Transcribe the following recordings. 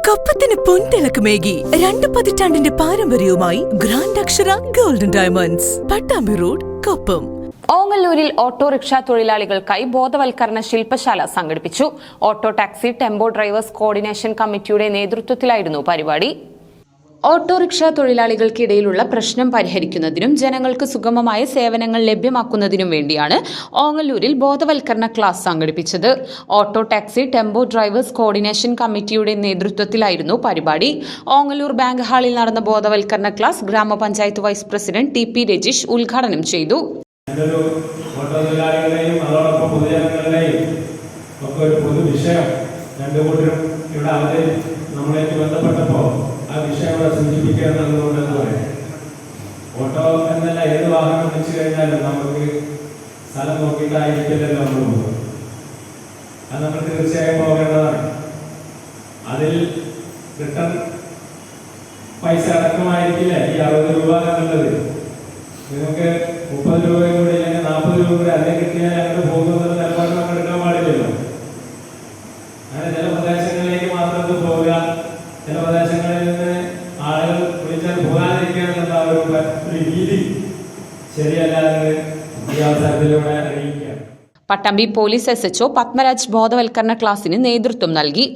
കൊപ്പത്തിന് പൊൻതിളക്കമേകി 2 പതിറ്റാണ്ടിന്റെ പാരമ്പര്യവുമായി grand Akshara golden diamonds, Pattambi road, Koppam. ഓങ്ങല്ലൂരിൽ autorickshaw തൊഴിലാളികൾക്കായി ബോധവൽക്കരണ ശില്പശാല സംഘടിപ്പിച്ചു. Auto taxi tempo drivers coordination കമ്മിറ്റിയുടെ നേതൃത്വത്തിലായിരുന്നു പരിപാടി. ഓട്ടോറിക്ഷ തൊഴിലാളികൾക്കിടയിലുള്ള പ്രശ്നം പരിഹരിക്കുന്നതിനും ജനങ്ങൾക്ക് സുഗമമായ സേവനങ്ങൾ ലഭ്യമാക്കുന്നതിനും വേണ്ടിയാണ് ഓങ്ങല്ലൂരിൽ ബോധവൽക്കരണ ക്ലാസ് സംഘടിപ്പിച്ചത്. Auto taxi tempo drivers coordination കമ്മിറ്റിയുടെ നേതൃത്വത്തിലായിരുന്നു പരിപാടി. ഓങ്ങല്ലൂർ ബാങ്ക് ഹാളിൽ നടന്ന ബോധവൽക്കരണ ക്ലാസ് ഗ്രാമപഞ്ചായത്ത് vice president T P Rajeesh ഉദ്ഘാടനം ചെയ്തു. ആ വിഷയം ഇവിടെ സൂചിപ്പിക്കുക എന്നുള്ളതുകൊണ്ടെന്ന് പറയാം. ഓട്ടോ എന്നല്ല, ഏത് വാഹനം വെച്ച് കഴിഞ്ഞാലും നമുക്ക് സ്ഥലം നോക്കിയിട്ടായിരിക്കില്ലല്ലോ നമ്മൾ പോകുന്നത്. അത് നമ്മൾ തീർച്ചയായും പോകേണ്ടതാണ്. അതിൽ റിട്ടേൺ പൈസ അടക്കമായിരിക്കില്ല ഈ 60 രൂപ എന്നുള്ളത്. നിങ്ങൾക്ക് 30 രൂപയും കൂടി അല്ലെങ്കിൽ 40 രൂപ കൂടി അതിനെ കിട്ടിയാൽ അങ്ങോട്ട് പോകുന്നത് നിലപാട് നമ്മൾ എടുക്കാൻ പാടില്ലല്ലോ. അങ്ങനെ ചില പ്രദേശങ്ങളിലേക്ക് മാത്രം പോവുക, ചില പ്രദേശങ്ങളിൽ നിന്ന് ആളുകൾ വിളിച്ചാൽ പോകാതിരിക്കുക എന്നുള്ള ഒരു രീതി ശരിയല്ലാതെ ഈ അവസരത്തിലൂടെ അറിയിക്കുക. പട്ടാമ്പി പോലീസ് SHO പത്മരാജ് ബോധവൽക്കരണ ക്ലാസിന് നേതൃത്വം നൽകി.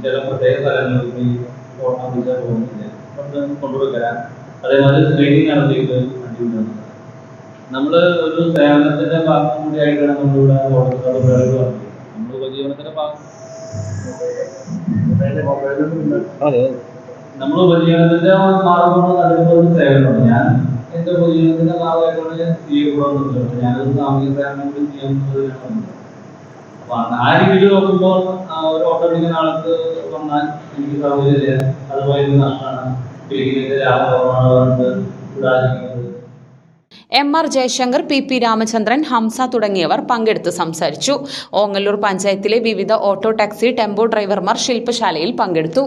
ചില പ്രത്യേക സ്ഥലങ്ങളിൽ കൊണ്ടുവയ്ക്കാൻ അതേമാതിരി സ്ക്രീനിങ് നടത്തിയിട്ട് നമ്മൾ ഒരു സേവനത്തിന്റെ ഭാഗം കൂടിയായിട്ടാണ് നമ്മളിവിടെ ഓട്ടോ നമ്മൾ ഉപജീവനത്തിന്റെ ഭാഗം നമ്മൾ ഉപജീവനത്തിന്റെ മാർഗമാണ് അതിനുള്ള സേവനമാണ്. ഞാൻ എന്റെ ഉപജീവനത്തിന്റെ ഭാഗമായിട്ടാണ് ചെയ്യപ്പെടുന്നത്. ഞാനൊരു സാമൂഹിക സേവനം കൂടി ചെയ്യുന്നതിനാണ്. അപ്പൊ ആ രീതിയിൽ നോക്കുമ്പോൾ ഒരു ഓട്ടോ ഓടിക്കുന്ന ആൾക്ക് വന്നാൽ എനിക്ക് സൗകര്യമില്ല, അതുപോലെ നഷ്ടമാണ്. ഇതിന്റെ ലാഭമാണ് MR ജയശങ്കർ, PP രാമചന്ദ്രൻ, ഹംസ തുടങ്ങിയവർ പങ്കെടുത്ത് സംസാരിച്ചു. ഓങ്ങല്ലൂർ പഞ്ചായത്തിലെ വിവിധ ഓട്ടോ ടാക്സി ടെമ്പോ ഡ്രൈവർമാർ ശില്പശാലയിൽ പങ്കെടുത്തു.